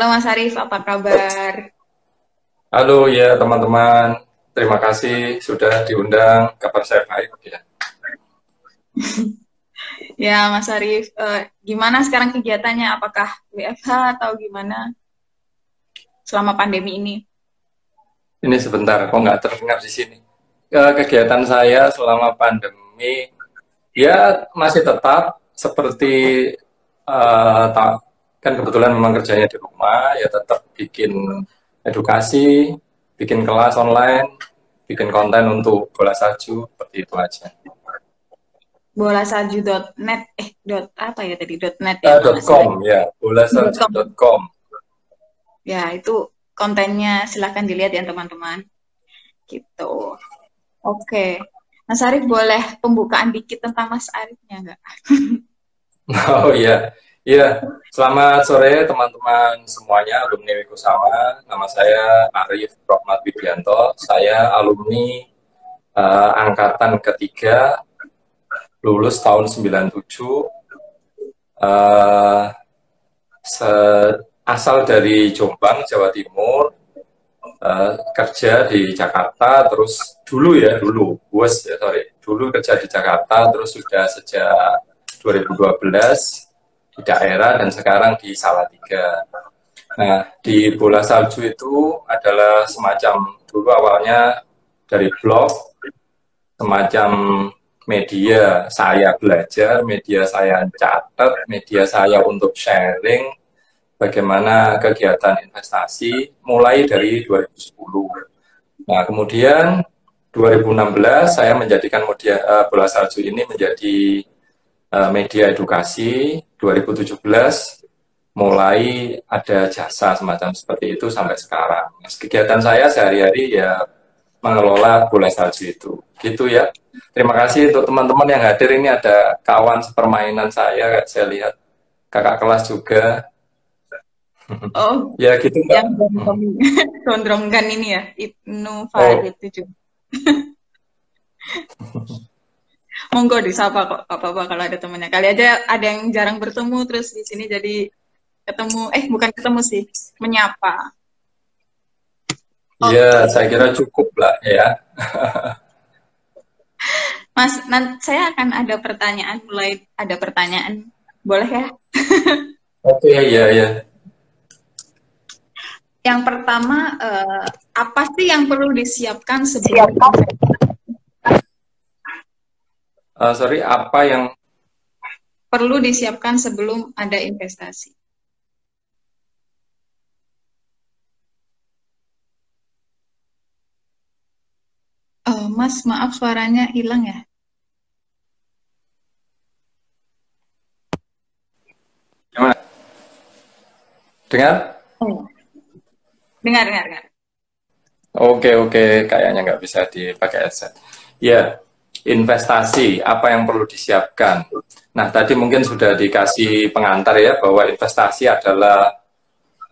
Mas Arif, apa kabar? Halo ya teman-teman, terima kasih sudah diundang. Kabar saya baik ya. Ya, Mas Arif, gimana sekarang kegiatannya? Apakah WFH atau gimana selama pandemi ini? Ini sebentar, kok nggak terdengar di sini. Kegiatan saya selama pandemi ya masih tetap seperti kan kebetulan memang kerjanya di rumah ya tetap bikin edukasi, bikin kelas online, bikin konten untuk bola salju seperti itu aja. Bolasalju.net, dot apa ya tadi? .net ya, kalau nggak salah. .com ya, .com. bolasalju.com. Ya, itu kontennya silahkan dilihat ya teman-teman. Gitu. Oke. Mas Arif, boleh pembukaan dikit tentang Mas Arifnya nggak? Oh iya, iya. Selamat sore teman-teman semuanya, alumni Wikusama. Nama saya Arif Rohmat Widianto. Saya alumni angkatan ketiga, lulus tahun 97. eh, Asal dari Jombang, Jawa Timur. Kerja di Jakarta, terus dulu, bos ya, dulu kerja di Jakarta, terus sudah sejak 2012 di daerah dan sekarang di Salatiga. Nah, di bola salju itu adalah semacam dulu awalnya dari blog, semacam media saya belajar, media saya catat, media saya untuk sharing bagaimana kegiatan investasi mulai dari 2010. Nah, kemudian 2016 saya menjadikan bola salju ini menjadi media edukasi. 2017 mulai ada jasa semacam seperti itu sampai sekarang. Kegiatan saya sehari-hari ya mengelola bola salju itu. Gitu ya. Terima kasih untuk teman-teman yang hadir. Ini ada kawan sepermainan saya lihat kakak kelas juga. Oh, Ya gitu Mbak. yang gondrongkan ini ya, Ibnu Oh, Farid itu. Monggo disapa kok, gak apa-apa kalau ada temennya. Kali aja ada yang jarang bertemu, terus di sini jadi ketemu, bukan ketemu sih, menyapa. ya Oke, saya kira cukup lah ya. Mas, nanti saya akan ada pertanyaan, mulai ada pertanyaan. Boleh ya? Oke, ya ya. Yang pertama, apa sih yang perlu disiapkan sebelum investasi? Sorry, apa yang Perlu disiapkan sebelum ada investasi? Mas, maaf suaranya hilang ya? gimana? Dengar? Oh, dengar, dengar, dengar. Oke, kayaknya nggak bisa dipakai headset. Ya, investasi, apa yang perlu disiapkan? Nah, tadi mungkin sudah dikasih pengantar ya, bahwa investasi adalah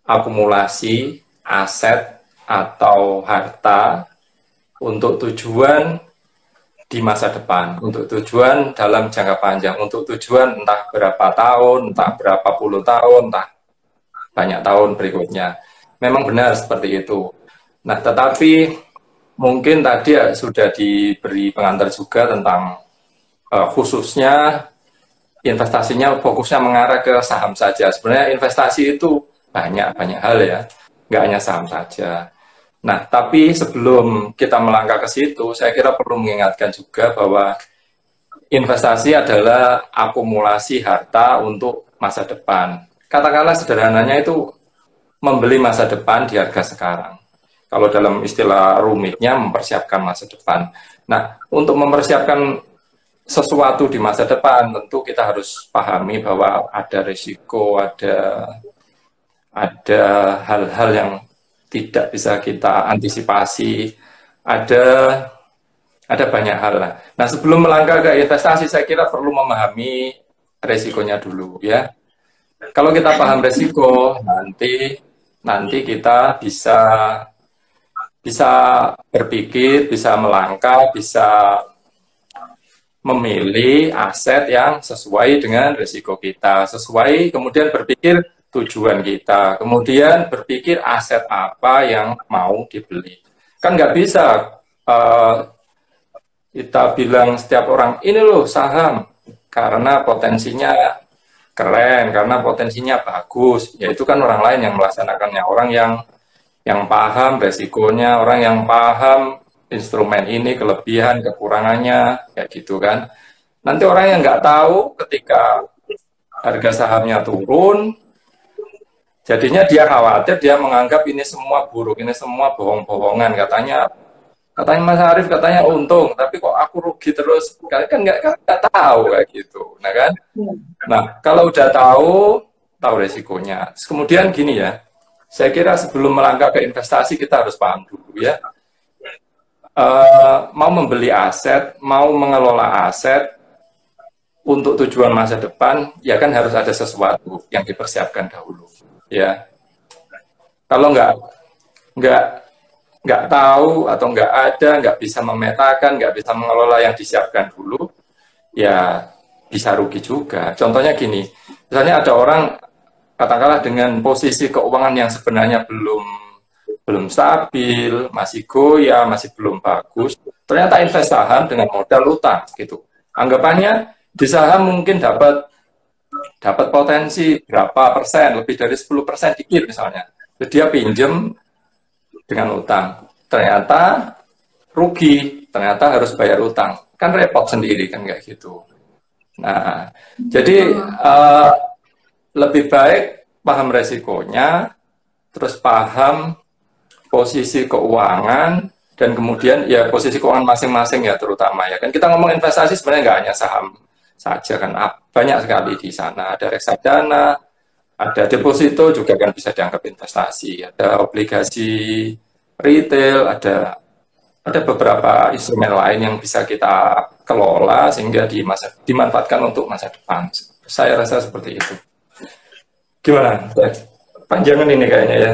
akumulasi aset atau harta untuk tujuan di masa depan, untuk tujuan dalam jangka panjang, untuk tujuan entah berapa tahun, entah berapa puluh tahun, entah banyak tahun berikutnya. Memang benar seperti itu. Nah, tetapi mungkin tadi ya sudah diberi pengantar juga tentang khususnya investasinya fokusnya mengarah ke saham saja. Sebenarnya investasi itu banyak hal ya, nggak hanya saham saja. Nah, tapi sebelum kita melangkah ke situ, saya kira perlu mengingatkan juga bahwa investasi adalah akumulasi harta untuk masa depan. Katakanlah sederhananya itu membeli masa depan di harga sekarang. Kalau dalam istilah rumitnya mempersiapkan masa depan. Nah, untuk mempersiapkan sesuatu di masa depan tentu kita harus pahami bahwa ada risiko, ada hal-hal yang tidak bisa kita antisipasi, ada ada banyak hal lah. Nah, sebelum melangkah ke investasi, saya kira perlu memahami resikonya dulu ya. Kalau kita paham resiko, nanti kita bisa bisa berpikir, bisa melangkah, bisa memilih aset yang sesuai dengan risiko kita, sesuai kemudian berpikir tujuan kita, kemudian berpikir aset apa yang mau dibeli. Kan nggak bisa kita bilang setiap orang, ini loh saham, karena potensinya keren, karena potensinya bagus. Ya itu kan orang lain yang melaksanakannya, orang yang paham resikonya, orang yang paham instrumen ini, kelebihan, kekurangannya, kayak gitu kan. Nanti orang yang nggak tahu ketika harga sahamnya turun, jadinya dia khawatir, dia menganggap ini semua buruk, ini semua bohong-bohongan, katanya Mas Arief katanya untung, tapi kok aku rugi terus? Kan nggak tahu kayak gitu, nah kan? Nah kalau udah tahu resikonya. Kemudian gini ya, saya kira sebelum melangkah ke investasi kita harus paham dulu ya. Mau membeli aset, mau mengelola aset untuk tujuan masa depan, ya kan harus ada sesuatu yang dipersiapkan dahulu, ya. Kalau nggak tahu atau nggak ada, nggak bisa memetakan, nggak bisa mengelola yang disiapkan dulu, ya bisa rugi juga. Contohnya gini, misalnya ada orang katakanlah dengan posisi keuangan yang sebenarnya belum stabil, masih goyah, masih belum bagus, ternyata invest saham dengan modal utang gitu. Anggapannya di saham mungkin dapat potensi berapa persen, lebih dari 10% dikit misalnya. Jadi dia pinjem dengan utang, ternyata rugi, ternyata harus bayar utang, kan repot sendiri kan kayak gitu. Nah, jadi lebih baik paham resikonya, terus paham posisi keuangan, dan kemudian ya posisi keuangan masing-masing ya terutama ya kan. Kita ngomong investasi sebenarnya nggak hanya saham saja kan, banyak sekali di sana, ada reksadana, ada deposito juga kan bisa dianggap investasi, ada obligasi retail, ada beberapa instrumen lain yang bisa kita kelola sehingga dimanfaatkan untuk masa depan. Saya rasa seperti itu. Gimana? Panjangan ini kayaknya ya.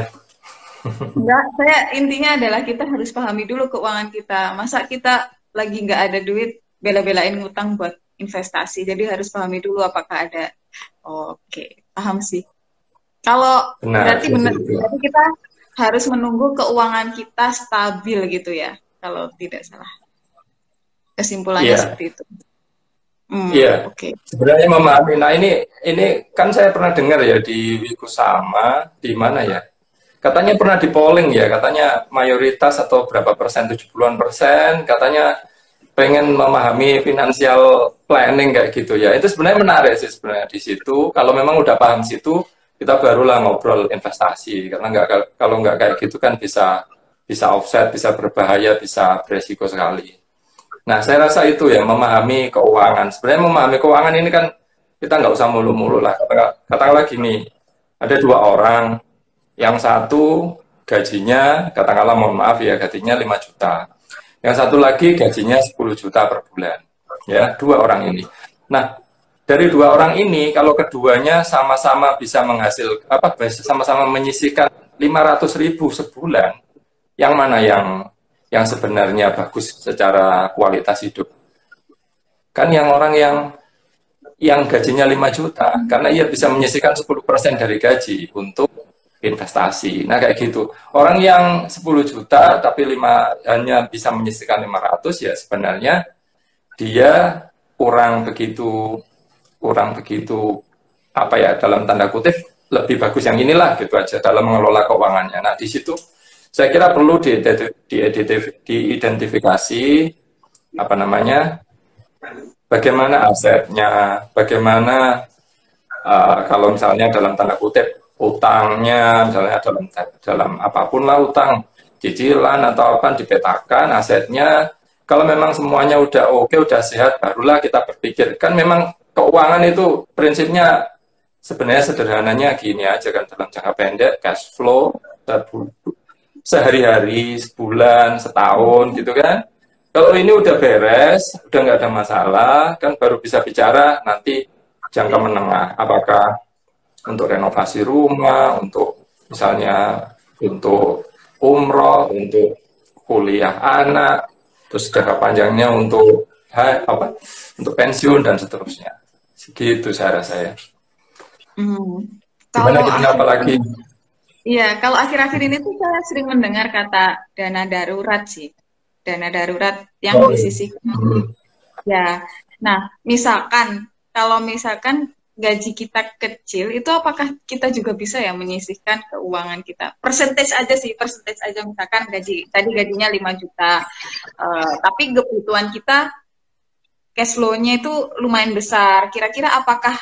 Enggak, saya intinya adalah kita harus pahami dulu keuangan kita. Masa kita lagi nggak ada duit, bela-belain ngutang buat investasi. Jadi harus pahami dulu apakah ada. Oke, paham sih. Kalau berarti kita harus menunggu keuangan kita stabil gitu ya, kalau tidak salah. Kesimpulannya seperti itu. Iya. Oke. Sebenarnya memahami. Nah ini kan saya pernah dengar ya di Wikusama, di mana ya? Katanya pernah di polling ya, katanya mayoritas atau berapa persen, 70-an%, katanya pengen memahami financial planning kayak gitu ya. Itu sebenarnya menarik sih sebenarnya di situ. Kalau memang udah paham situ, kita barulah ngobrol investasi. Karena kalau nggak kayak gitu kan bisa offset, bisa berbahaya, bisa beresiko sekali. Nah, saya rasa itu ya, memahami keuangan. Sebenarnya memahami keuangan ini kan kita nggak usah mulu-mulu lah. Katakanlah gini, ada dua orang, yang satu gajinya, katakanlah mohon maaf ya, gajinya 5 juta. Yang satu lagi gajinya 10 juta per bulan. Ya, dua orang ini. Nah, dari dua orang ini, kalau keduanya sama-sama bisa sama-sama menyisihkan 500.000 sebulan, yang mana yang sebenarnya bagus secara kualitas hidup? Kan yang orang yang gajinya 5 juta, karena ia bisa menyisihkan 10% dari gaji untuk investasi. Nah kayak gitu. Orang yang 10 juta tapi hanya bisa menyisihkan 500, ya sebenarnya dia kurang begitu apa ya, dalam tanda kutip lebih bagus yang inilah gitu aja dalam mengelola keuangannya. Nah di situ saya kira perlu diidentifikasi apa namanya, bagaimana asetnya, bagaimana kalau misalnya dalam tanda kutip utangnya, misalnya dalam apapun lah, utang cicilan atau apa, dipetakan asetnya. Kalau memang semuanya udah oke, udah sehat, barulah kita berpikir. Kan memang keuangan itu prinsipnya sebenarnya sederhananya gini aja kan, dalam jangka pendek cash flow sehari-hari, sebulan, setahun gitu kan. Kalau ini udah beres, udah nggak ada masalah, kan baru bisa bicara nanti jangka menengah, apakah untuk renovasi rumah, untuk misalnya untuk umroh, untuk kuliah anak, terus jangka panjangnya untuk untuk pensiun dan seterusnya. Segitu saya rasa ya. Gimana Kalau kita apalagi? iya, kalau akhir-akhir ini tuh saya sering mendengar kata dana darurat sih. Dana darurat yang Oh, disisihkan. hmm. Ya. Nah, misalkan kalau misalkan gaji kita kecil, itu apakah kita juga bisa ya menyisihkan keuangan kita? Persentase aja sih, persentase aja misalkan gaji tadi gajinya 5 juta. Tapi kebutuhan kita cash flow-nya itu lumayan besar. Kira-kira apakah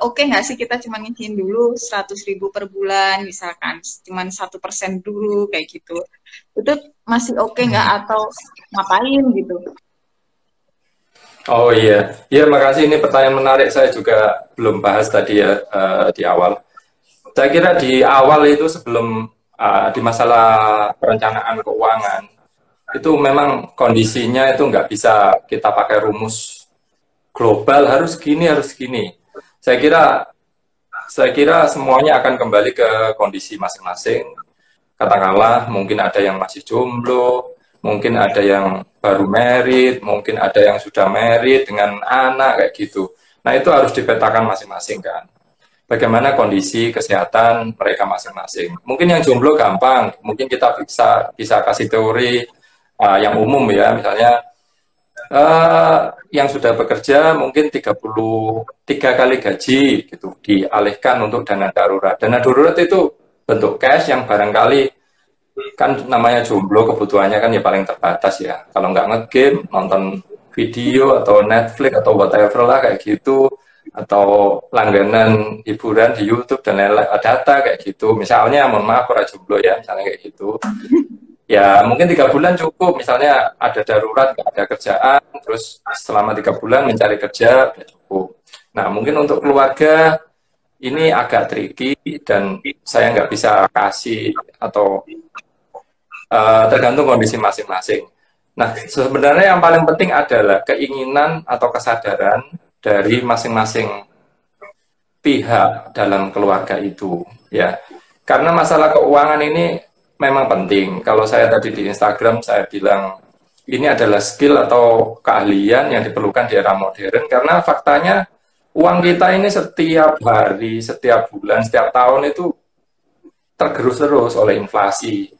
oke nggak sih kita cuma nyicil dulu 100.000 per bulan, misalkan cuma 1% dulu kayak gitu. Itu masih oke nggak atau ngapain gitu? Oh iya, iya makasih, ini pertanyaan menarik, saya juga belum bahas tadi ya di awal. Saya kira di awal itu sebelum di masalah perencanaan keuangan itu memang kondisinya itu nggak bisa kita pakai rumus global harus gini. Saya kira saya kira semuanya akan kembali ke kondisi masing-masing. Katakanlah mungkin ada yang masih jomblo, mungkin ada yang baru merit, mungkin ada yang sudah merit dengan anak kayak gitu. Nah, itu harus dipetakan masing-masing kan. Bagaimana kondisi kesehatan mereka masing-masing. Mungkin yang jomblo gampang, mungkin kita bisa kasih teori yang umum ya, misalnya yang sudah bekerja mungkin 33 kali gaji gitu dialihkan untuk dana darurat. Dana darurat itu bentuk cash yang barangkali kan namanya jomblo kebutuhannya kan ya paling terbatas ya. Kalau nggak ngegame, nonton video atau Netflix atau whatever lah kayak gitu, atau langganan hiburan di YouTube dan lain-lain, data kayak gitu. Misalnya, mohon maaf para jomblo ya, misalnya kayak gitu. Ya mungkin 3 bulan cukup, misalnya ada darurat nggak ada kerjaan, terus selama 3 bulan mencari kerja udah cukup. Nah mungkin untuk keluarga ini agak tricky dan saya nggak bisa kasih atau tergantung kondisi masing-masing. Nah sebenarnya yang paling penting adalah keinginan atau kesadaran dari masing-masing pihak dalam keluarga itu ya, karena masalah keuangan ini memang penting. Kalau saya tadi di Instagram saya bilang ini adalah skill atau keahlian yang diperlukan di era modern, karena faktanya uang kita ini setiap hari, setiap bulan, setiap tahun itu tergerus terus oleh inflasi.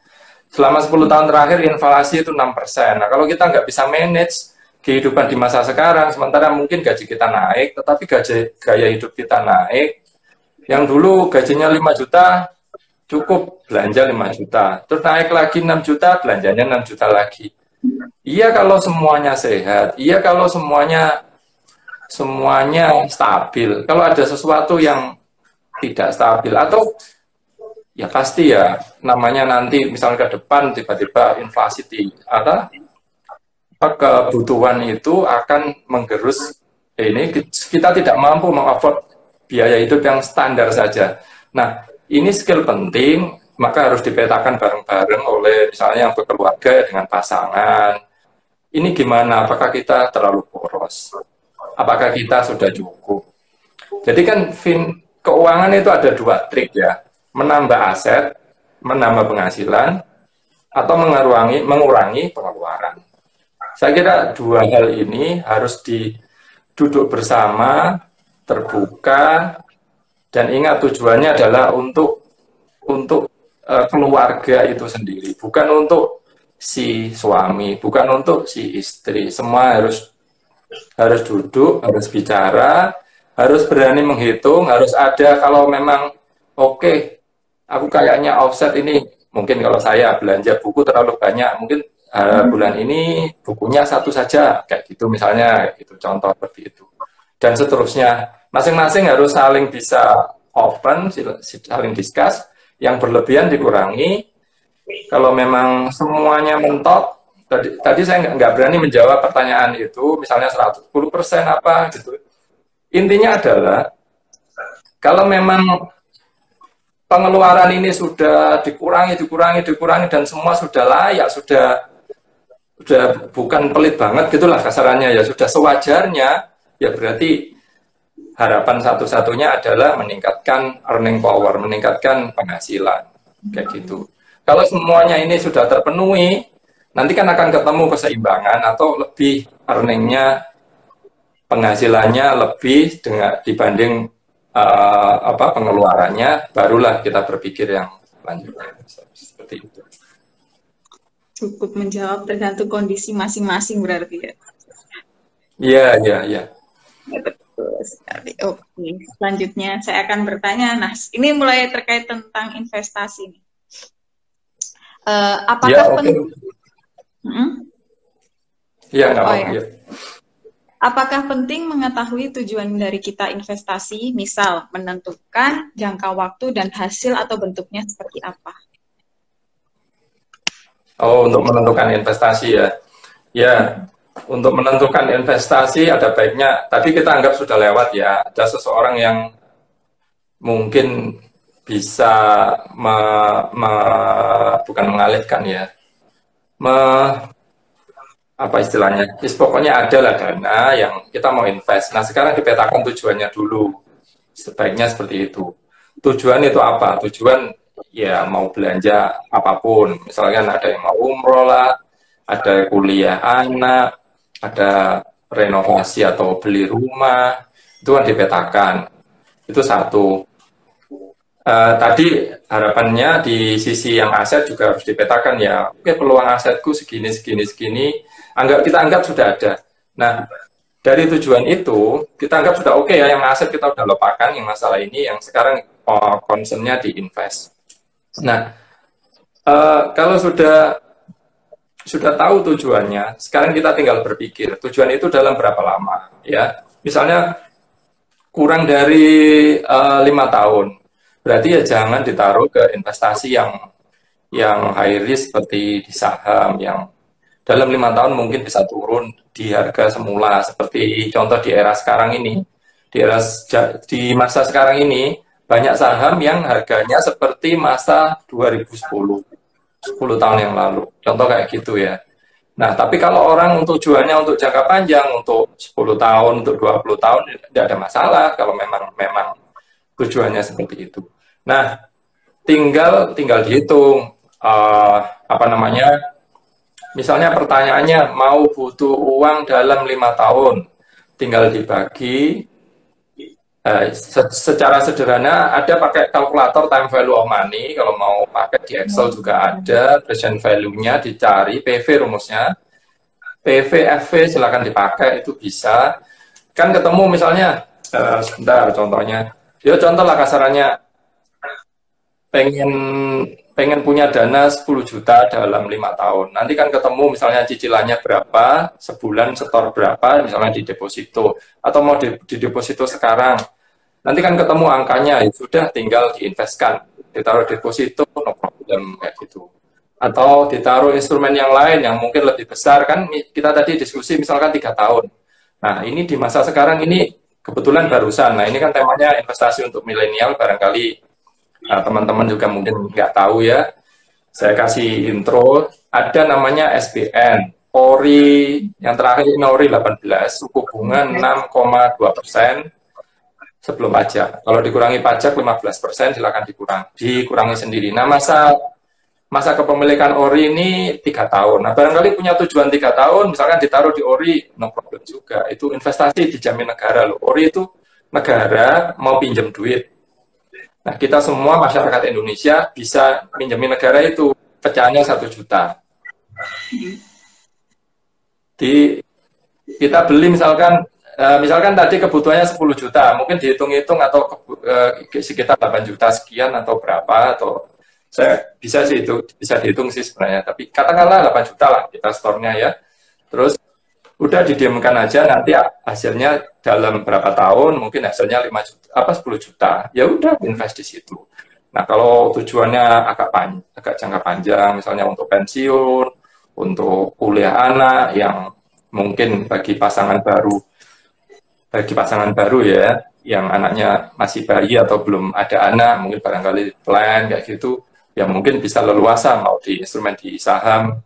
Selama 10 tahun terakhir inflasi itu 6%. Nah, kalau kita nggak bisa manage kehidupan di masa sekarang, sementara mungkin gaji kita naik, tetapi gaya hidup kita naik. Yang dulu gajinya 5 juta, cukup belanja 5 juta. Terus naik lagi 6 juta, belanjanya 6 juta lagi. Iya kalau semuanya sehat, iya kalau semuanya stabil. Kalau ada sesuatu yang tidak stabil atau ya pasti ya namanya nanti misalnya ke depan tiba-tiba inflasi kebutuhan itu akan menggerus ini, kita tidak mampu mengafford biaya hidup yang standar saja. Nah ini skill penting, maka harus dipetakan bareng-bareng oleh misalnya yang berkeluarga dengan pasangan. Ini gimana, apakah kita terlalu boros, apakah kita sudah cukup. Jadi kan keuangan itu ada 2 trik ya, menambah aset, menambah penghasilan, atau mengurangi pengeluaran. Saya kira 2 hal ini harus duduk bersama, terbuka, dan ingat tujuannya adalah untuk keluarga itu sendiri, bukan untuk si suami, bukan untuk si istri. Semua harus duduk, harus bicara, harus berani menghitung, harus ada kalau memang oke, aku kayaknya offset ini, mungkin kalau saya belanja buku terlalu banyak, mungkin bulan ini bukunya 1 saja, kayak gitu misalnya, itu contoh seperti itu. Dan seterusnya, masing-masing harus saling bisa open, saling discuss, yang berlebihan dikurangi. Kalau memang semuanya mentok, tadi saya nggak berani menjawab pertanyaan itu, misalnya 110% apa gitu. Intinya adalah, kalau memang pengeluaran ini sudah dikurangi dan semua sudah layak, sudah bukan pelit banget gitulah kasarannya ya, sudah sewajarnya, ya berarti harapan satu-satunya adalah meningkatkan earning power, meningkatkan penghasilan kayak gitu. Kalau semuanya ini sudah terpenuhi, nanti kan akan ketemu keseimbangan atau lebih earningnya, penghasilannya lebih dibanding pengeluarannya, barulah kita berpikir yang lanjutnya seperti itu. Cukup menjawab, tergantung kondisi masing-masing berarti ya. Iya, iya, iya. Betul sekali. Oke, selanjutnya saya akan bertanya. Nah, ini mulai terkait tentang investasi nih. Apakah Ya, penting? Iya, nggak Oh, apa-apa. ya. Apakah penting mengetahui tujuan dari kita investasi, misal menentukan jangka waktu dan hasil atau bentuknya seperti apa? Oh, untuk menentukan investasi ya. Ya, untuk menentukan investasi ada baiknya, tadi kita anggap sudah lewat ya, ada seseorang yang mungkin bisa bukan mengalihkan ya, apa istilahnya, pokoknya ada lah dana yang kita mau invest. Nah, sekarang dipetakan tujuannya dulu, sebaiknya seperti itu. Tujuan itu apa? Tujuan ya mau belanja apapun, misalkan ada yang mau umroh lah, ada kuliah anak, ada renovasi atau beli rumah, itu kan dipetakan. Itu satu. Tadi harapannya di sisi yang aset juga harus dipetakan ya. Oke, peluang asetku segini, segini, segini. Kita anggap sudah ada. Nah, dari tujuan itu, kita anggap sudah oke ya, yang aset kita udah lupakan, yang masalah ini, yang sekarang concern-nya di invest. Nah, kalau sudah tahu tujuannya, sekarang kita tinggal berpikir, tujuan itu dalam berapa lama, ya. Misalnya, kurang dari 5 tahun, berarti ya jangan ditaruh ke investasi yang high risk seperti di saham, yang dalam 5 tahun mungkin bisa turun di harga semula, seperti contoh di era sekarang ini. Di masa sekarang ini, banyak saham yang harganya seperti masa 2010, 10 tahun yang lalu. Contoh kayak gitu ya. Nah, tapi kalau orang tujuannya untuk jangka panjang, untuk 10 tahun, untuk 20 tahun, tidak ada masalah kalau memang tujuannya seperti itu. Nah, tinggal dihitung, misalnya pertanyaannya mau butuh uang dalam 5 tahun, tinggal dibagi, secara sederhana ada pakai kalkulator time value of money, kalau mau pakai di Excel juga ada, present value-nya dicari, PV rumusnya, PV, FV silakan dipakai, itu bisa. Kan ketemu misalnya, sebentar contohnya, ya contoh lah kasarannya, pengen punya dana 10 juta dalam 5 tahun. Nanti kan ketemu misalnya cicilannya berapa, sebulan setor berapa, misalnya di deposito, atau mau di deposito sekarang. Nanti kan ketemu angkanya, ya sudah tinggal diinvestkan, ditaruh deposito, no problem, kayak gitu. Atau ditaruh instrumen yang lain yang mungkin lebih besar, kan kita tadi diskusi misalkan 3 tahun. Nah, ini di masa sekarang ini kebetulan barusan. Nah, ini kan temanya investasi untuk milenial, barangkali teman-teman juga mungkin nggak tahu ya. Saya kasih intro, ada namanya SBN, ORI, yang terakhir ini ORI 18, suku bunga 6,2% sebelum pajak. Kalau dikurangi pajak 15%, silakan dikurangi sendiri. Nah, masa kepemilikan ORI ini 3 tahun. Nah, barangkali punya tujuan 3 tahun, misalkan ditaruh di ORI, no problem juga. Itu investasi dijamin negara loh. ORI itu negara mau pinjam duit. Nah, kita semua masyarakat Indonesia bisa pinjamin negara itu, pecahannya 1 juta. Kita beli misalkan tadi kebutuhannya 10 juta, mungkin dihitung-hitung atau sekitar 8 juta sekian atau berapa, atau saya bisa dihitung sih sebenarnya, tapi katakanlah 8 juta lah kita store-nya ya. Terus udah didiamkan aja, nanti hasilnya dalam berapa tahun mungkin hasilnya 10 juta, ya udah invest di situ. Nah, kalau tujuannya agak jangka panjang, misalnya untuk pensiun, untuk kuliah anak, yang mungkin bagi pasangan baru ya, yang anaknya masih bayi atau belum ada anak, mungkin barangkali plan kayak gitu, ya mungkin bisa leluasa mau di instrumen di saham,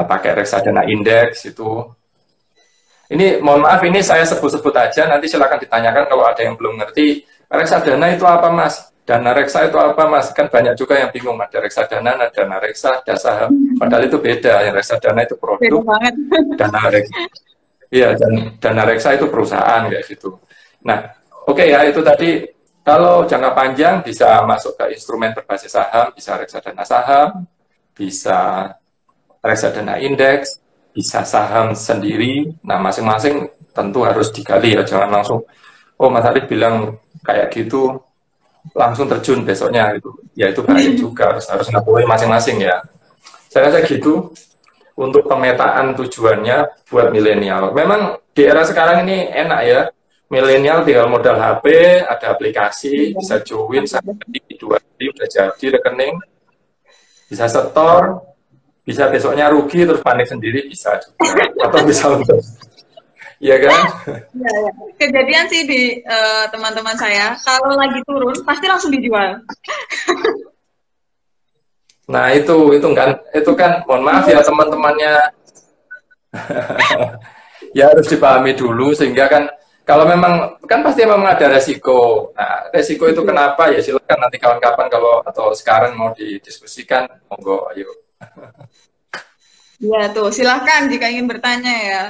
pakai reksadana indeks itu. Ini mohon maaf, ini saya sebut-sebut aja, nanti silakan ditanyakan kalau ada yang belum ngerti. Reksadana itu apa, Mas? Dana reksa itu apa, Mas? Kan banyak juga yang bingung, ada reksadana, ada dana reksa, ada saham. Padahal itu beda, yang reksadana itu produk, dana reksa itu perusahaan, kayak gitu. Nah, Oke ya, itu tadi kalau jangka panjang bisa masuk ke instrumen berbasis saham, bisa reksadana saham, bisa reksadana indeks, bisa saham sendiri. Nah, masing-masing tentu harus digali ya, jangan langsung, oh Mas Arif bilang kayak gitu, langsung terjun besoknya gitu. Ya itu bahaya juga, harus ngakui masing-masing ya. Saya rasa gitu untuk pemetaan tujuannya buat milenial. Memang di era sekarang ini enak ya, milenial tinggal modal HP, ada aplikasi, bisa join, sehari, 2 hari udah jadi rekening, bisa setor, bisa besoknya rugi terus panik sendiri bisa juga, atau bisa untuk, iya kan? Ya, ya. Kejadian sih di teman-teman saya, kalau lagi turun pasti langsung dijual. Nah itu kan, mohon maaf ya teman-temannya, ya harus dipahami dulu sehingga kan kalau memang kan pasti memang ada resiko. Nah, resiko itu kenapa ya silakan nanti kawan-kawan kalau atau sekarang mau didiskusikan, monggo ayo. Ya tuh, silahkan jika ingin bertanya ya.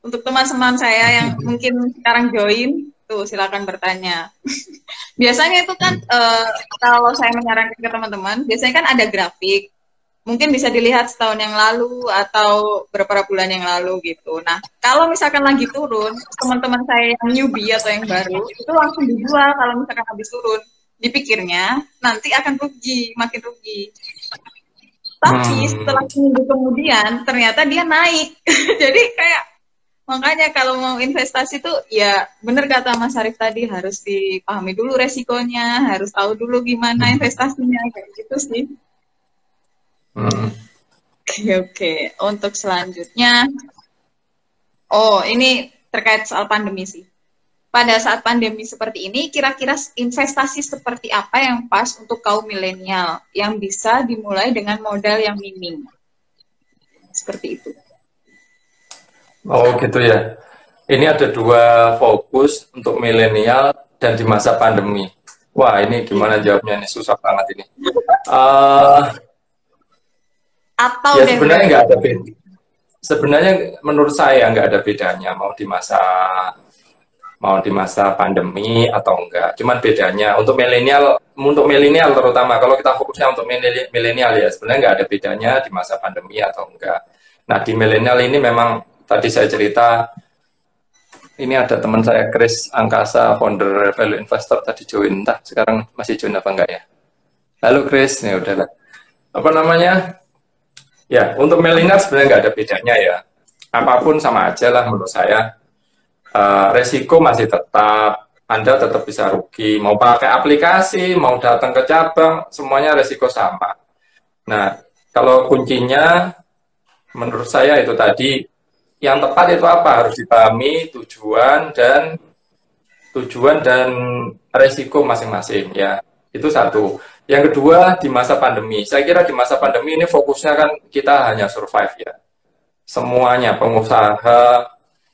Untuk teman-teman saya yang mungkin sekarang join, tuh silahkan bertanya. Biasanya itu kan kalau saya menyarankan ke teman-teman, biasanya kan ada grafik. Mungkin bisa dilihat setahun yang lalu atau beberapa bulan yang lalu gitu. Nah, kalau misalkan lagi turun, teman-teman saya yang newbie atau yang baru, itu langsung dijual kalau misalkan habis turun. Dipikirnya nanti akan rugi, makin rugi. Tapi setelah seminggu kemudian, ternyata dia naik. Jadi kayak, makanya kalau mau investasi tuh, ya bener kata Mas Arif tadi, harus dipahami dulu resikonya, harus tahu dulu gimana investasinya, kayak gitu sih. Oke. Untuk selanjutnya, ini terkait soal pandemi sih. Pada saat pandemi seperti ini, kira-kira investasi seperti apa yang pas untuk kaum milenial yang bisa dimulai dengan modal yang minim? Seperti itu. Oh gitu ya. Ini ada 2 fokus untuk milenial dan di masa pandemi. Wah ini gimana jawabnya nih, susah banget ini. Atau Ya sebenarnya nggak ada beda. Sebenarnya menurut saya nggak ada bedanya mau di masa pandemi atau enggak. Cuman bedanya untuk milenial terutama kalau kita fokusnya untuk milenial ya sebenarnya nggak ada bedanya di masa pandemi atau enggak. Nah di milenial ini memang tadi saya cerita ini ada teman saya Chris Angkasa founder Value Investor tadi join, entah sekarang masih join apa enggak ya. Halo Chris, ya udahlah. Apa namanya? Ya, untuk milenial sebenarnya nggak ada bedanya ya. Apapun sama aja lah menurut saya. Resiko masih tetap, Anda tetap bisa rugi. Mau pakai aplikasi, mau datang ke cabang, semuanya resiko sama. Nah, kalau kuncinya menurut saya itu tadi, yang tepat itu apa? Harus dipahami tujuan dan resiko masing-masing ya. Itu satu. Yang kedua, di masa pandemi. Saya kira di masa pandemi ini fokusnya kan kita hanya survive ya. Semuanya, pengusaha,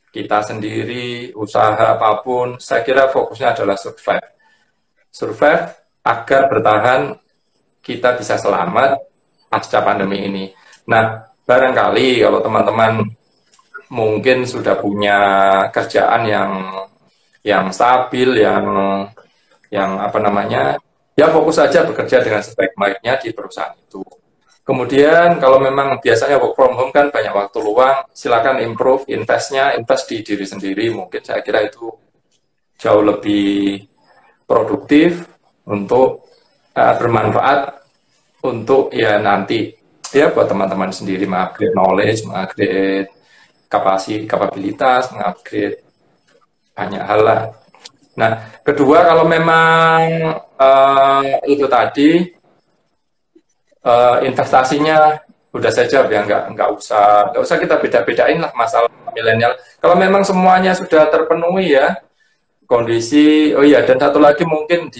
kita sendiri, usaha apapun, saya kira fokusnya adalah survive. Survive agar bertahan, kita bisa selamat pasca pandemi ini. Nah, barangkali kalau teman-teman mungkin sudah punya kerjaan yang stabil, yang apa namanya, ya fokus saja bekerja dengan sebaik-baiknya di perusahaan itu. Kemudian kalau memang biasanya work from home kan banyak waktu luang, silakan invest di diri sendiri. Mungkin saya kira itu jauh lebih produktif untuk bermanfaat untuk ya nanti ya buat teman-teman sendiri mengupgrade knowledge, mengupgrade kapabilitas, mengupgrade banyak hal lah. Nah, kedua kalau memang itu tadi investasinya udah saya jawab ya nggak usah kita beda-bedain lah masalah milenial. Kalau memang semuanya sudah terpenuhi ya kondisi, oh iya dan satu lagi mungkin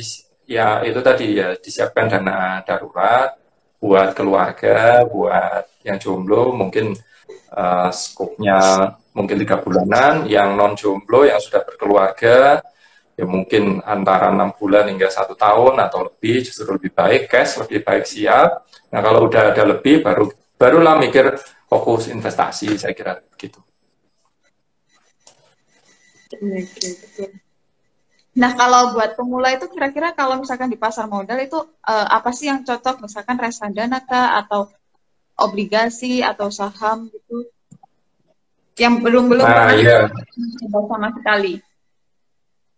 ya itu tadi ya disiapkan dana darurat buat keluarga, buat yang jomblo mungkin skopnya mungkin 3 bulanan, yang non jomblo yang sudah berkeluarga ya mungkin antara 6 bulan hingga 1 tahun atau lebih, justru lebih baik cash, lebih baik siap. Nah kalau udah ada lebih barulah mikir fokus investasi, saya kira begitu. Nah, kalau buat pemula itu kira-kira kalau misalkan di pasar modal itu apa sih yang cocok? Misalkan reksadana kah atau obligasi atau saham gitu? Yang belum Nah, pernah iya. coba sama sekali.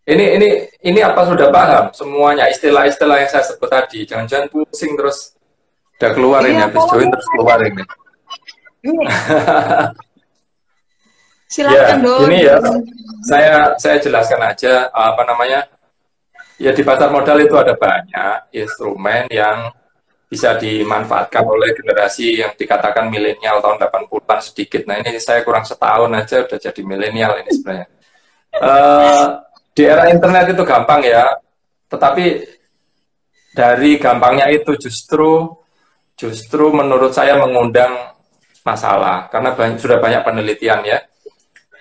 Ini apa sudah paham semuanya istilah-istilah yang saya sebut tadi? Jangan-jangan pusing terus udah keluar ini Iya, habis tolong join dong terus saya. keluar ini. Ini silakan Ya, dong. gini ya. Saya jelaskan aja apa namanya. Ya di pasar modal itu ada banyak instrumen yang bisa dimanfaatkan oleh generasi yang dikatakan milenial tahun 80-an sedikit. Nah, ini saya kurang setahun aja udah jadi milenial ini sebenarnya. Eh, di era internet itu gampang ya, tetapi dari gampangnya itu justru menurut saya mengundang masalah karena sudah banyak penelitian ya.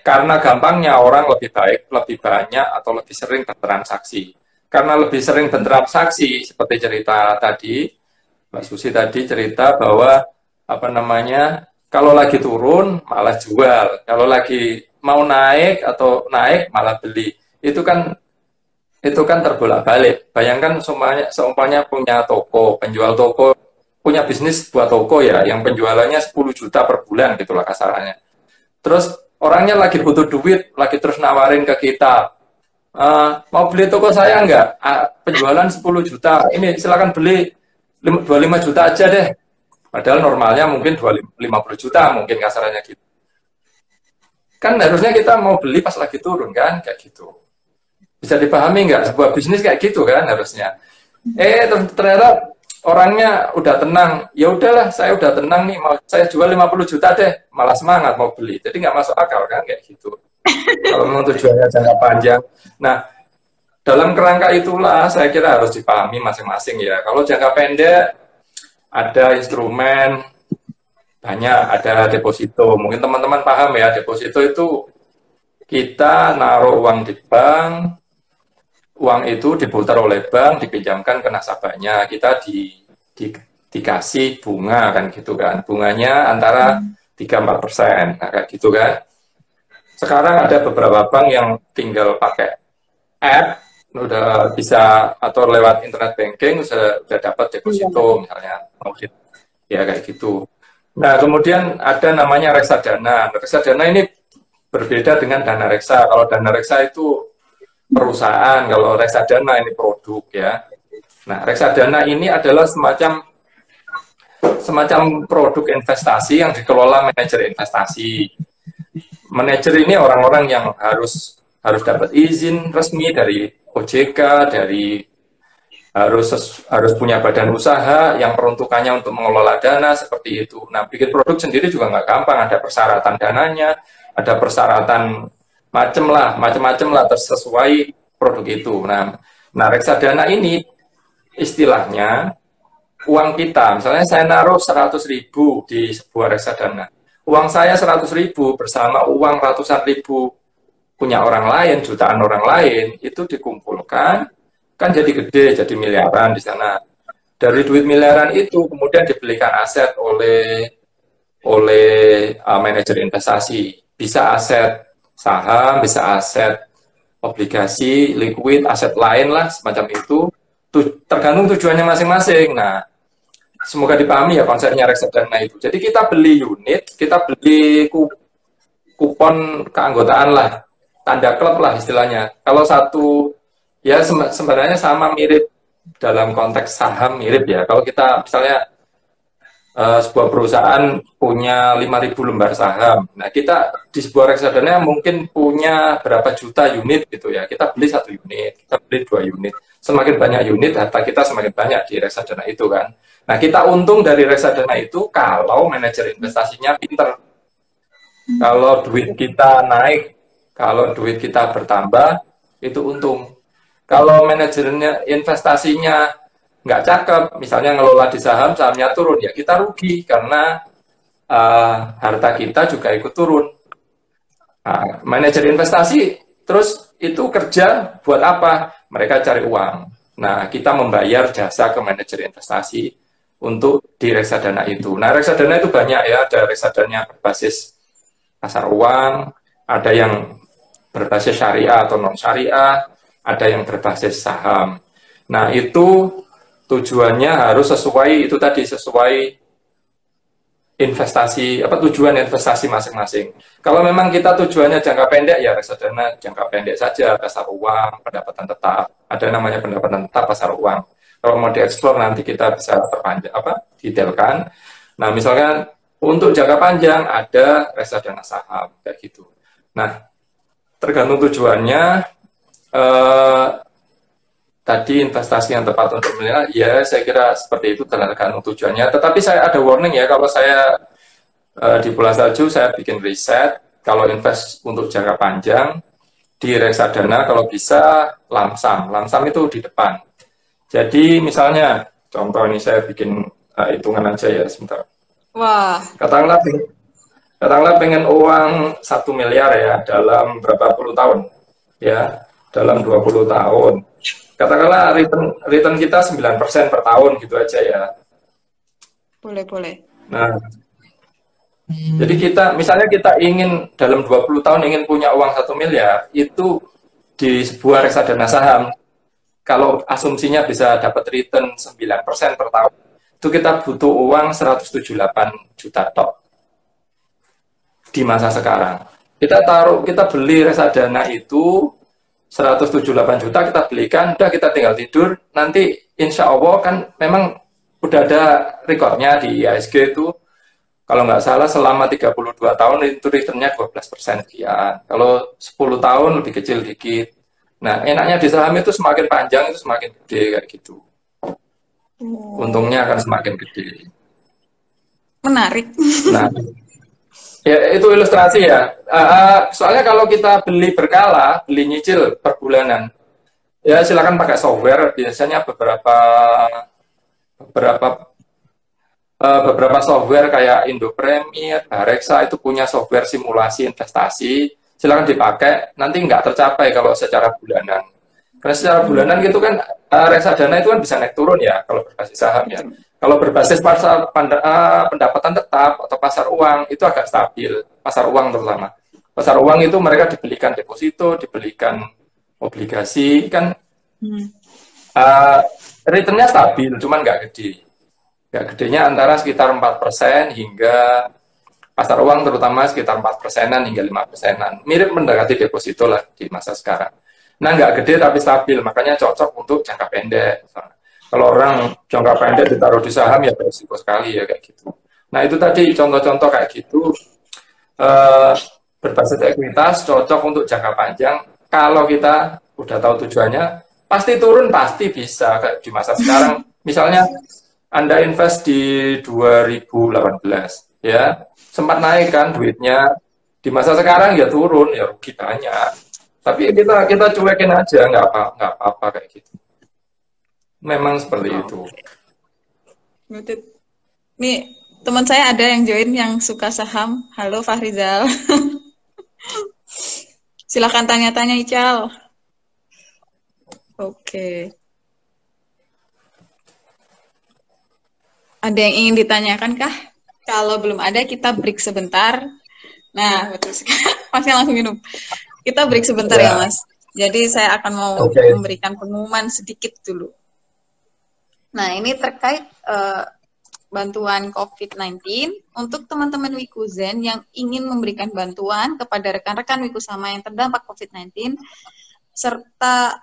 Karena gampangnya orang lebih baik, lebih banyak atau lebih sering bertransaksi. Karena lebih sering bertransaksi seperti cerita tadi, Mbak Susi tadi cerita bahwa apa namanya, kalau lagi turun malah jual, kalau lagi mau naik atau naik malah beli. Itu kan terbolak-balik. Bayangkan seumpamanya punya toko, penjual toko punya bisnis buat toko ya, yang penjualannya 10 juta per bulan gitulah kasarannya. Terus orangnya lagi butuh duit, lagi terus nawarin ke kita, mau beli toko saya enggak? Penjualan 10 juta, ini silakan beli 25 juta aja deh. Padahal normalnya mungkin 50 juta mungkin kasarannya gitu. Kan harusnya kita mau beli pas lagi turun kan, kayak gitu. Bisa dipahami nggak? Sebuah bisnis kayak gitu kan harusnya. Ternyata orangnya udah tenang. Ya udahlah, saya udah tenang nih, mau saya jual 50 juta deh. Malah semangat mau beli. Jadi nggak masuk akal kan kayak gitu. Kalau memang tujuannya jangka panjang. Nah, dalam kerangka itulah saya kira harus dipahami masing-masing ya. Kalau jangka pendek ada instrumen banyak, ada deposito. Mungkin teman-teman paham ya, deposito itu kita naruh uang di bank, uang itu diputar oleh bank, dipinjamkan ke nasabahnya, kita dikasih bunga kan gitu kan, bunganya antara 3-4%, nah kayak gitu kan. Sekarang ada beberapa bank yang tinggal pakai app, udah bisa, atau lewat internet banking, udah dapat deposito misalnya, ya kayak gitu. Nah kemudian ada namanya reksadana. Reksadana ini berbeda dengan dana reksa. Kalau dana reksa itu perusahaan, kalau reksadana ini produk ya. Nah, reksadana ini adalah semacam produk investasi yang dikelola manajer investasi. Manajer ini orang-orang yang harus dapat izin resmi dari OJK, harus punya badan usaha yang peruntukannya untuk mengelola dana seperti itu. Nah, bikin produk sendiri juga nggak gampang, ada persyaratan dananya, ada persyaratan macam-macam lah sesuai produk itu. Nah, reksadana ini istilahnya uang kita. Misalnya saya naruh 100.000 di sebuah reksadana. Uang saya 100.000 bersama uang ratusan ribu punya orang lain, jutaan orang lain, itu dikumpulkan, kan jadi gede, jadi miliaran di sana. Dari duit miliaran itu kemudian dibelikan aset oleh manajer investasi. Bisa aset saham, bisa aset obligasi, liquid, aset lain lah, semacam itu. Tergantung tujuannya masing-masing. Nah, semoga dipahami ya konsepnya reksadana itu. Jadi kita beli unit, kita beli kupon keanggotaan lah, tanda klub lah istilahnya. Kalau satu, ya sebenarnya sama mirip dalam konteks saham mirip ya. Kalau kita misalnya sebuah perusahaan punya 5.000 lembar saham. Nah, kita di sebuah reksadana mungkin punya berapa juta unit gitu ya. Kita beli 1 unit, kita beli 2 unit. Semakin banyak unit, harta kita semakin banyak di reksadana itu kan. Nah, kita untung dari reksadana itu kalau manajer investasinya pinter. Kalau duit kita naik, kalau duit kita bertambah, itu untung. Kalau manajernya investasinya nggak cakep, misalnya ngelola di saham, sahamnya turun, ya kita rugi karena harta kita juga ikut turun. Nah, manajer investasi terus itu kerja buat apa? Mereka cari uang. Nah, kita membayar jasa ke manajer investasi untuk di reksadana itu. Nah, reksadana itu banyak ya, ada reksadana berbasis pasar uang, ada yang berbasis syariah atau non syariah, ada yang berbasis saham. Nah, itu tujuannya harus sesuai, itu tadi sesuai investasi, apa tujuan investasi masing-masing. Kalau memang kita tujuannya jangka pendek, ya reksadana jangka pendek saja, pasar uang, pendapatan tetap. Ada namanya pendapatan tetap, pasar uang. Kalau mau dieksplor nanti kita bisa perpanjang, detailkan. Nah, misalkan untuk jangka panjang ada reksadana saham, kayak gitu. Nah, tergantung tujuannya, tadi investasi yang tepat untuk milenial, ya saya kira seperti itu tergantung tujuannya. Tetapi saya ada warning ya, kalau saya di Pulau Salju saya bikin riset, kalau invest untuk jangka panjang di reksadana kalau bisa lamsam itu di depan. Jadi misalnya contoh ini saya bikin hitungan aja ya sebentar. Wah. Katakanlah pengen uang 1 miliar ya dalam berapa puluh tahun ya, dalam 20 tahun. Katakanlah return kita 9% per tahun gitu aja ya. Boleh. Nah, jadi misalnya kita ingin dalam 20 tahun ingin punya uang 1 miliar, itu di sebuah reksadana saham, kalau asumsinya bisa dapat return 9% per tahun, itu kita butuh uang 178 juta tok di masa sekarang. Kita beli reksadana itu 178 juta kita belikan, udah kita tinggal tidur, nanti insya Allah kan memang udah ada rekornya di IHSG itu, kalau nggak salah selama 32 tahun itu returnnya 12% sekian, kalau 10 tahun lebih kecil dikit. Nah, enaknya di saham itu semakin panjang itu semakin gede kayak gitu. Untungnya akan semakin gede. Menarik. Nah, ya itu ilustrasi ya. Soalnya kalau kita beli berkala, beli nyicil per bulanan, ya silakan pakai software. Biasanya beberapa software kayak Indo Premier, Reksa itu punya software simulasi investasi. Silakan dipakai. Nanti nggak tercapai kalau secara bulanan. Karena secara bulanan gitu kan reksadana itu kan bisa naik turun ya kalau berbasis saham ya. Kalau berbasis pendapatan tetap atau pasar uang itu agak stabil, pasar uang terutama. Pasar uang itu mereka dibelikan deposito, dibelikan obligasi, kan returnnya stabil, cuman nggak gede. Nggak gedenya antara sekitar 4% hingga pasar uang terutama sekitar 4%-an hingga 5%-an. Mirip mendekati deposito lah di masa sekarang. Nah, nggak gede tapi stabil, makanya cocok untuk jangka pendek. Kalau orang jangka pendek ditaruh di saham ya berisiko sekali ya kayak gitu. Nah itu tadi contoh-contoh kayak gitu, berbasis ekuitas cocok untuk jangka panjang. Kalau kita udah tahu tujuannya, pasti turun pasti bisa kayak di masa sekarang. Misalnya Anda invest di 2018 ya, sempat naik kan duitnya, di masa sekarang ya turun ya rugi banyak. Tapi kita cuekin aja, nggak apa-apa kayak gitu. Memang seperti itu. Nih, teman saya ada yang join yang suka saham. Halo Fahrizal. Silakan tanya-tanya Ical. Oke. Ada yang ingin ditanyakan kah? Kalau belum ada kita break sebentar. Nah, betul sekali. Masih langsung minum. Kita break sebentar ya Mas. Jadi saya akan mau memberikan pengumuman sedikit dulu. Nah, ini terkait bantuan COVID-19 untuk teman-teman Wikuzen yang ingin memberikan bantuan kepada rekan-rekan Wikusama yang terdampak COVID-19, serta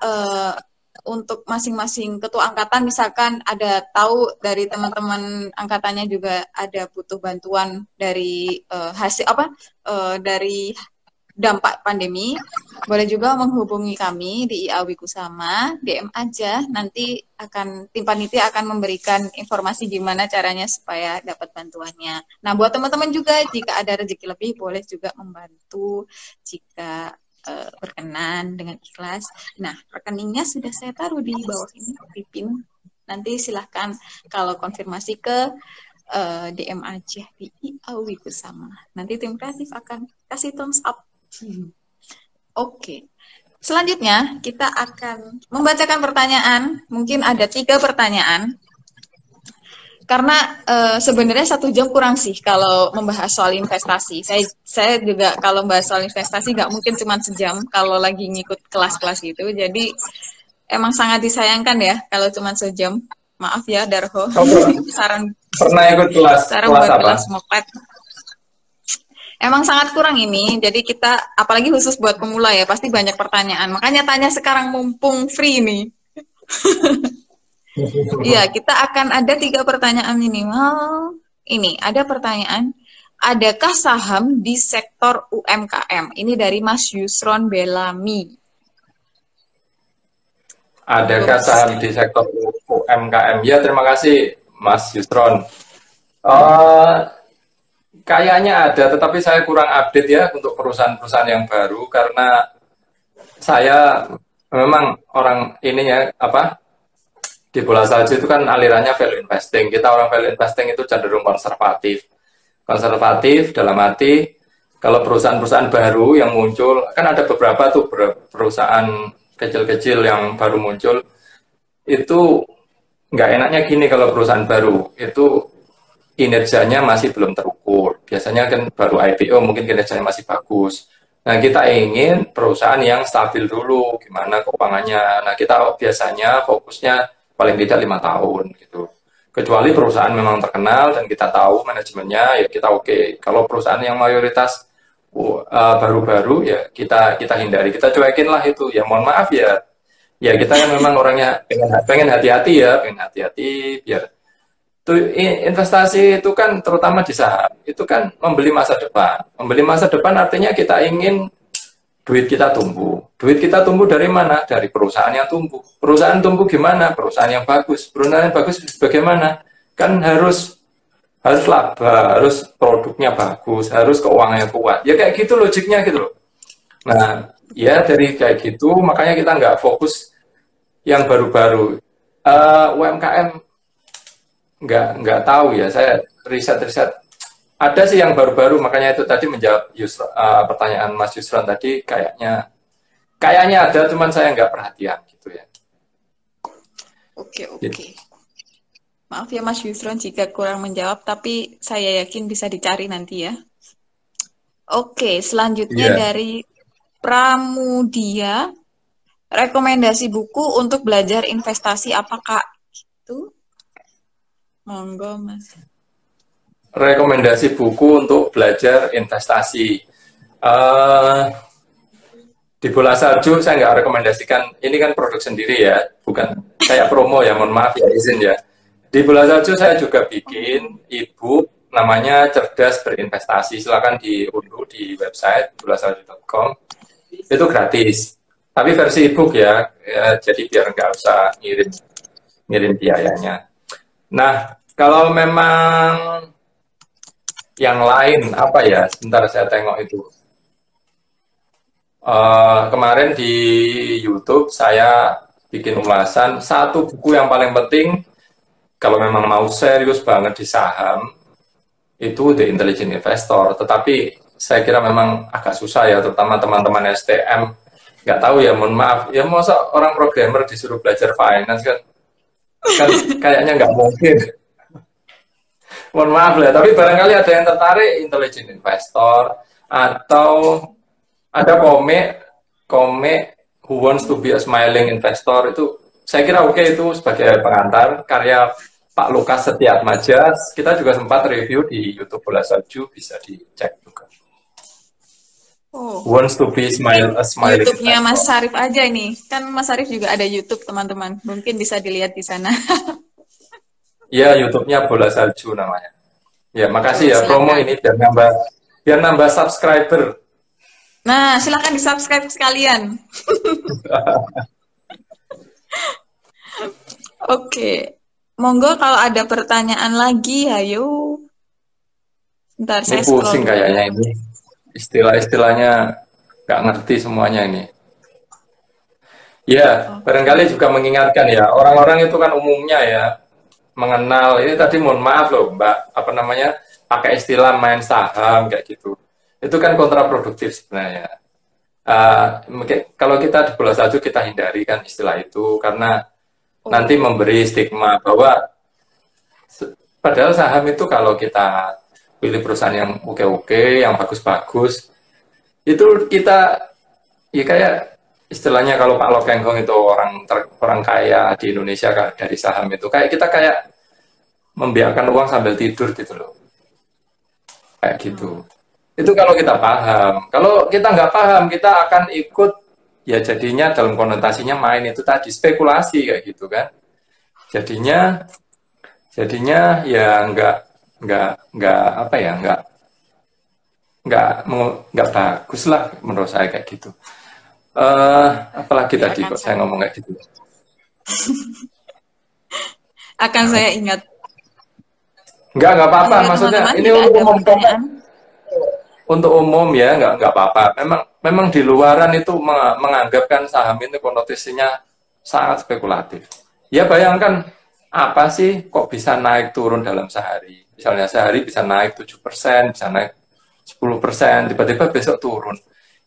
untuk masing-masing ketua angkatan, misalkan ada tahu dari teman-teman angkatannya juga ada butuh bantuan dari dari dampak pandemi, boleh juga menghubungi kami di IA Wikusama, DM aja, nanti tim panitia akan memberikan informasi gimana caranya supaya dapat bantuannya. Nah, buat teman-teman juga, jika ada rezeki lebih, boleh juga membantu jika berkenan dengan ikhlas. Nah, rekeningnya sudah saya taruh di bawah ini, di pin. Nanti silahkan kalau konfirmasi ke DM aja di IA Wikusama. Nanti tim kreatif akan kasih thumbs up. Oke. Selanjutnya kita akan membacakan pertanyaan. Mungkin ada 3 pertanyaan. Karena sebenarnya 1 jam kurang sih kalau membahas soal investasi. Saya juga kalau membahas soal investasi nggak mungkin cuma sejam kalau lagi ngikut kelas-kelas gitu. Jadi emang sangat disayangkan ya kalau cuma sejam. Maaf ya Darho. saran Pernah ikut saran kelas buat apa? kelas moped. Emang sangat kurang ini. Jadi kita apalagi khusus buat pemula ya pasti banyak pertanyaan. Makanya tanya sekarang mumpung free nih. Iya, kita akan ada 3 pertanyaan minimal. Ini ada pertanyaan, adakah saham di sektor UMKM? Ini dari Mas Yusron Belami. Adakah saham di sektor UMKM? Ya, terima kasih Mas Yusron. Kayaknya ada, tetapi saya kurang update ya untuk perusahaan-perusahaan yang baru karena saya memang orang ini ya di bola salju itu kan alirannya value investing. Kita orang value investing itu cenderung konservatif. Konservatif dalam arti kalau perusahaan-perusahaan baru yang muncul, kan ada beberapa tuh perusahaan kecil-kecil yang baru muncul, itu nggak enaknya gini kalau perusahaan baru, itu kinerjanya masih belum terukur. Biasanya kan baru IPO mungkin kinerjanya masih bagus. Nah, kita ingin perusahaan yang stabil dulu, gimana keuangannya. Nah, kita biasanya fokusnya paling tidak 5 tahun gitu. Kecuali perusahaan memang terkenal dan kita tahu manajemennya, ya kita oke. Kalau perusahaan yang mayoritas baru-baru ya kita hindari, kita cuekin lah itu. Ya mohon maaf ya. Ya kita kan memang orangnya pengen hati-hati ya, pengen hati-hati biar tuh investasi itu kan terutama di saham itu kan membeli masa depan. Membeli masa depan artinya kita ingin duit kita tumbuh. Duit kita tumbuh dari mana? Dari perusahaan yang tumbuh. Perusahaan tumbuh gimana? Perusahaan yang bagus. Perusahaan yang bagus bagaimana? Kan harus laba, harus produknya bagus, harus keuangannya kuat. Ya kayak gitu logiknya gitu loh. Nah, ya dari kayak gitu makanya kita nggak fokus yang baru-baru. UMKM nggak tahu ya. Saya riset ada sih yang baru-baru, makanya itu tadi menjawab pertanyaan Mas Yusron tadi, kayaknya ada, cuman saya nggak perhatian gitu ya. Oke. Maaf ya Mas Yusron jika kurang menjawab, tapi saya yakin bisa dicari nanti ya. Oke, selanjutnya dari Pramudia, rekomendasi buku untuk belajar investasi apakah itu? Monggo Mas. Rekomendasi buku untuk belajar investasi. Di bola salju saya nggak rekomendasikan, ini kan produk sendiri ya, bukan kayak promo ya, mohon maaf ya, izin ya. Di bola salju saya juga bikin e-book namanya Cerdas Berinvestasi, silakan diunduh di website bolasalju.com, itu gratis. Tapi versi e-book ya, jadi biar nggak usah ngirim biayanya. Nah, kalau memang yang lain apa ya? Sebentar saya tengok itu. Kemarin di YouTube saya bikin ulasan 1 buku yang paling penting kalau memang mau serius banget di saham itu The Intelligent Investor. Tetapi saya kira memang agak susah ya, terutama teman-teman STM. Nggak tahu ya, mohon maaf. Ya masa orang programmer disuruh belajar finance kan kayaknya nggak mungkin. Mohon maaf lah, tapi barangkali ada yang tertarik Intelligent Investor atau ada komik Who Wants to Be a Smiling Investor, itu saya kira oke, itu sebagai pengantar karya Pak Lukas Setiatmaja. Kita juga sempat review di YouTube Bola Salju, bisa dicek juga. Who Wants to Be a Smiling YouTube-nya Investor. Mas Sarif aja ini, kan Mas Sarif juga ada YouTube teman-teman, mungkin bisa dilihat di sana. Ya, YouTube-nya Bola Salju namanya. Ya, makasih ya promo ini biar nambah subscriber. Nah, silakan di-subscribe sekalian. Oke. Monggo kalau ada pertanyaan lagi, ayo. Ntar Ini saya pusing kayaknya ini. Istilah-istilahnya nggak ngerti semuanya ini. Ya, barangkali juga mengingatkan ya, orang-orang itu kan umumnya ya mengenal, ini tadi mohon maaf loh Mbak, pakai istilah main saham kayak gitu. Itu kan kontraproduktif sebenarnya. Kalau kita di bola salju kita hindari kan istilah itu karena nanti memberi stigma bahwa Padahal saham itu kalau kita pilih perusahaan yang oke-oke, yang bagus-bagus, itu kita ya kayak istilahnya kalau Pak Lokenhong itu orang kaya di Indonesia dari saham itu kayak kita kayak membiarkan uang sambil tidur gitu loh, kayak gitu. Itu kalau kita paham. Kalau kita nggak paham, kita akan ikut ya jadinya dalam konotasinya main itu tadi spekulasi kayak gitu kan. Jadinya jadinya ya nggak apa ya nggak bagus lah menurut saya kayak gitu. Apalagi Ya, tadi kok saya ngomong kayak gitu. akan saya ingat. Nggak apa-apa. Menurut Maksudnya teman-teman ini tidak untuk ada umum, pertanyaan? untuk umum ya, nggak apa-apa. Memang di luaran itu menganggapkan saham ini konotasinya sangat spekulatif. Ya bayangkan apa sih kok bisa naik turun dalam sehari? Misalnya sehari bisa naik 7%, bisa naik 10%, tiba-tiba besok turun.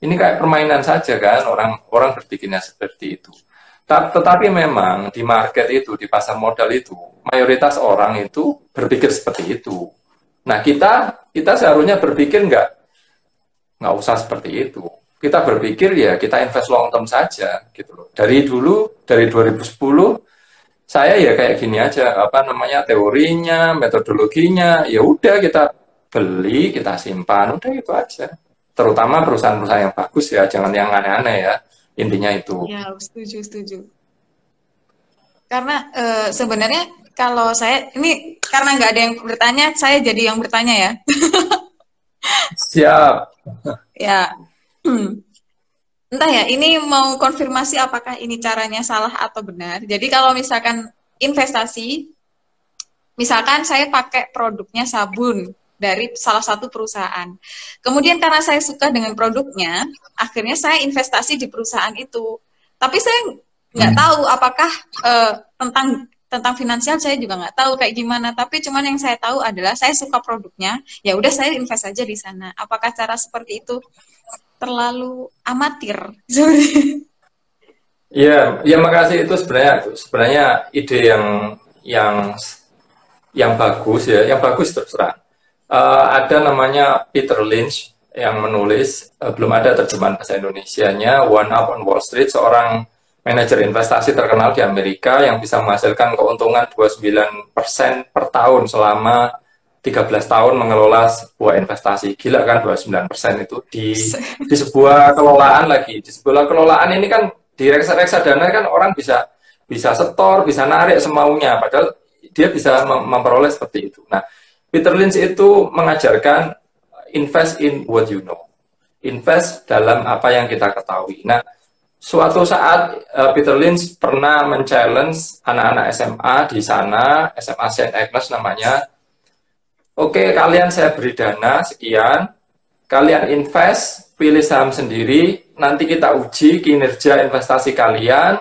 Ini kayak permainan saja kan, orang berpikirnya seperti itu. Tetapi memang di market itu, di pasar modal itu, mayoritas orang itu berpikir seperti itu. Nah kita seharusnya berpikir nggak usah seperti itu. Kita berpikir ya kita invest long term saja gitu loh. Dari dulu, dari 2010, saya ya kayak gini aja, apa namanya teorinya, metodologinya, ya udah kita beli, kita simpan, udah itu aja. Terutama perusahaan-perusahaan yang bagus ya, jangan yang aneh-aneh ya. Intinya itu. Ya, setuju, setuju. Karena sebenarnya kalau saya, ini karena nggak ada yang bertanya, saya jadi yang bertanya ya. Siap. Ya, entah ya, ini mau konfirmasi apakah ini caranya salah atau benar. Jadi kalau misalkan investasi, misalkan saya pakai produknya sabun dari salah satu perusahaan. Kemudian karena saya suka dengan produknya, akhirnya saya investasi di perusahaan itu. Tapi saya nggak tahu apakah tentang finansial saya juga nggak tahu kayak gimana. Tapi cuman yang saya tahu adalah saya suka produknya, ya udah saya invest aja di sana. Apakah cara seperti itu terlalu amatir? Ya, ya makasih itu sebenarnya ide yang yang bagus ya, yang bagus terserah. Ada namanya Peter Lynch yang menulis, belum ada terjemahan bahasa Indonesianya, One Up on Wall Street, seorang manajer investasi terkenal di Amerika yang bisa menghasilkan keuntungan 29% per tahun selama 13 tahun mengelola sebuah investasi. Gila kan 29% itu di sebuah kelolaan lagi. Di sebuah kelolaan ini kan di reksadana kan orang bisa setor, bisa narik semaunya, padahal dia bisa memperoleh seperti itu. Nah, Peter Lynch itu mengajarkan invest in what you know, invest dalam apa yang kita ketahui. Nah, suatu saat Peter Lynch pernah men-challenge anak-anak SMA di sana, SMA Saint Agnes namanya. Oke, kalian saya beri dana sekian, kalian invest, pilih saham sendiri, nanti kita uji kinerja investasi kalian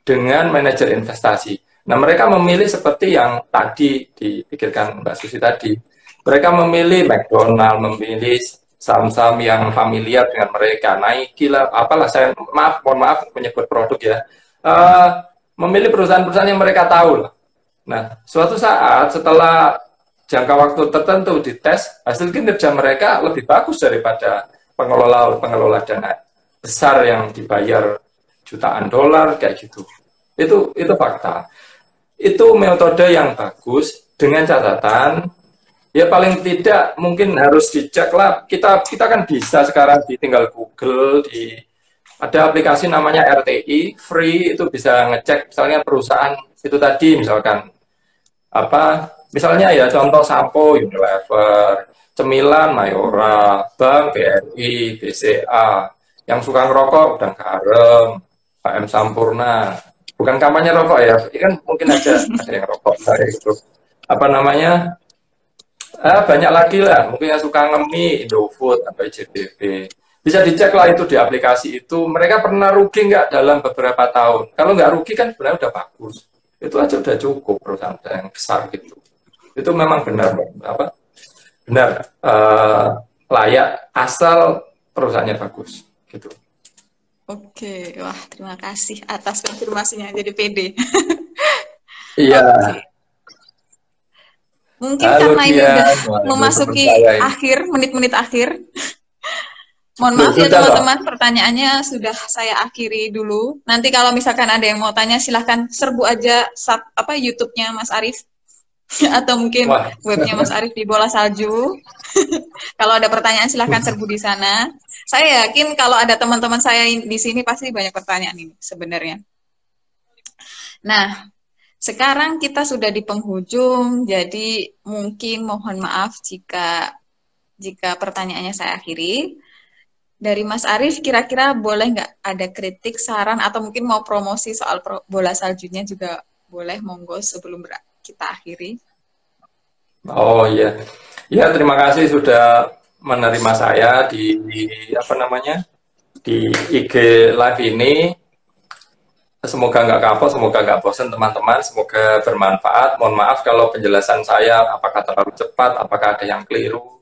dengan manajer investasi. Nah, mereka memilih seperti yang tadi dipikirkan Mbak Susi tadi. Mereka memilih McDonald, memilih saham-saham yang familiar dengan mereka. Nike lah, apalah, saya mohon maaf menyebut produk ya. Memilih perusahaan-perusahaan yang mereka tahu lah. Nah, suatu saat setelah jangka waktu tertentu dites, hasil kinerja mereka lebih bagus daripada pengelola dana besar yang dibayar jutaan dolar kayak gitu. Itu fakta. Itu metode yang bagus dengan catatan ya paling tidak mungkin harus dicek lah. Kita kan bisa sekarang tinggal Google, ada aplikasi namanya RTI free, itu bisa ngecek misalnya perusahaan itu tadi, misalkan apa, misalnya ya contoh sampo Unilever, cemilan Mayora, bank BRI, BCA, yang suka ngerokok Udang Garam, PM Sampurna. Bukan kampanye rokok ya, kan mungkin ada yang rokok itu. Apa namanya? Banyak lagi lah, mungkin yang suka ngemi, Indofood atau IJBB. Bisa dicek lah itu di aplikasi itu, mereka pernah rugi nggak dalam beberapa tahun. Kalau nggak rugi kan sebenarnya udah bagus. Itu aja udah cukup perusahaan yang besar gitu. Itu memang benar, layak asal perusahaannya bagus gitu. Oke, wah terima kasih atas konfirmasinya, jadi pede. Iya. Oke. Mungkin Halo karena ini dia, udah wah, ini teman memasuki saya ini. akhir, menit-menit akhir. Mohon Loh, maaf ya sudah toh? teman-teman, pertanyaannya sudah saya akhiri dulu. Nanti kalau misalkan ada yang mau tanya, silahkan serbu aja YouTube-nya Mas Arif atau mungkin Wah, webnya Mas Arif di Bola Salju. Kalau ada pertanyaan silahkan serbu di sana. Saya yakin kalau ada teman-teman saya di sini pasti banyak pertanyaan ini sebenarnya. Nah, sekarang kita sudah di penghujung, jadi mungkin mohon maaf jika pertanyaannya saya akhiri. Dari Mas Arif, kira-kira boleh nggak ada kritik, saran, atau mungkin mau promosi soal bola saljunya juga boleh, monggo sebelum kita akhiri. oh iya. Ya, terima kasih sudah menerima saya di apa namanya? Di IG live ini. Semoga nggak kapok, semoga nggak bosan teman-teman, semoga bermanfaat. Mohon maaf kalau penjelasan saya apakah terlalu cepat, apakah ada yang keliru.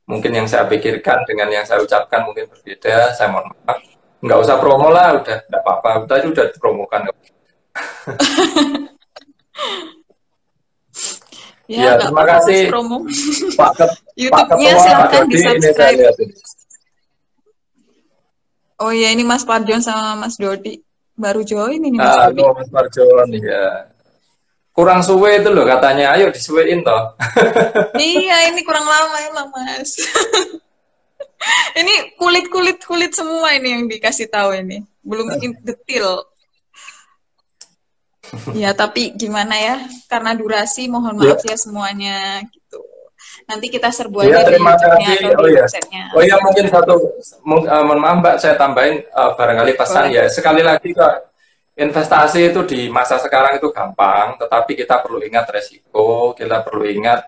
Mungkin yang saya pikirkan dengan yang saya ucapkan mungkin berbeda, saya mohon maaf. Nggak usah promo lah, udah nggak apa-apa. Tadi udah dipromokan. Ya, nggak terima apa-apa Mas kasih promo. Pak YouTube-nya Ketua, Pak silahkan Dodi, di ini saya subscribe. lihat ini. Oh iya, ini Mas Parjon sama Mas Dodi. Baru join ini Mas Dodi. Halo Mas Marjon, ya. Kurang suwe itu loh katanya, ayo disuwein toh. Iya, ini kurang lama emang Mas. Ini kulit semua ini yang dikasih tahu ini. Belum detail. Ya, tapi gimana ya? Karena durasi, mohon maaf ya semuanya gitu. Nanti kita serbu aja di Terima YouTube-nya kasih. atau di website-nya. Oh ya, mungkin satu, mohon maaf Mbak, saya tambahin barangkali pesan. Boleh. Ya. Sekali lagi kok, investasi itu di masa sekarang itu gampang, tetapi kita perlu ingat resiko, kita perlu ingat,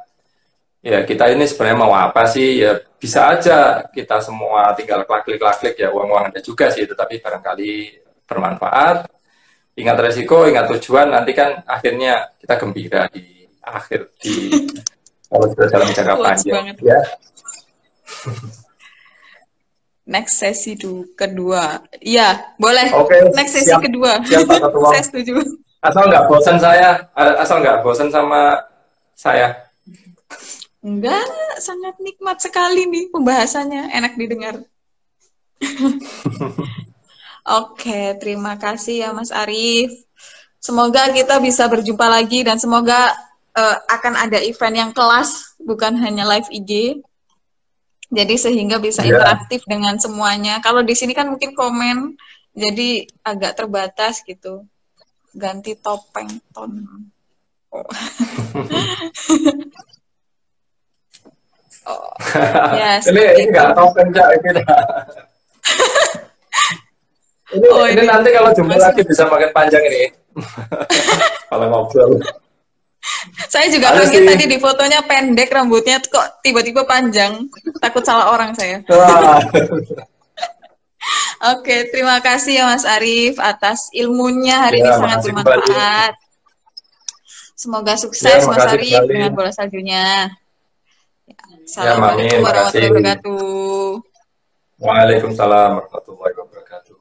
ya kita ini sebenarnya mau apa sih? Ya bisa aja kita semua tinggal klik-klik ya, uang-uang ada juga sih, tetapi barangkali bermanfaat. Ingat resiko, ingat tujuan, nanti kan akhirnya kita gembira di akhir kalau sudah dalam jangka panjang. Ya. Next sesi kedua. Iya, boleh. Oke, Next sesi kedua. Siap, Pak Ketua. Saya setuju. Asal nggak bosan sama saya. Enggak, sangat nikmat sekali nih pembahasannya, enak didengar. Oke, terima kasih ya Mas Arif. Semoga kita bisa berjumpa lagi dan semoga akan ada event yang kelas, bukan hanya live IG. Jadi sehingga bisa interaktif dengan semuanya. Kalau di sini kan mungkin komen, jadi agak terbatas gitu. Ganti topeng ton. Oh. Yes, ini nggak topeng Cak, ini nanti kalau jumpa lagi bisa makin panjang ini. Kalau ngobrol. Saya juga kaget tadi di fotonya pendek, rambutnya kok tiba-tiba panjang. Takut salah orang saya. Oke, terima kasih ya Mas Arif atas ilmunya hari ini sangat bermanfaat. Semoga sukses Mas Arif dengan bola saljunya. Assalamualaikum warahmatullahi wabarakatuh. Waalaikumsalam warahmatullahi wabarakatuh.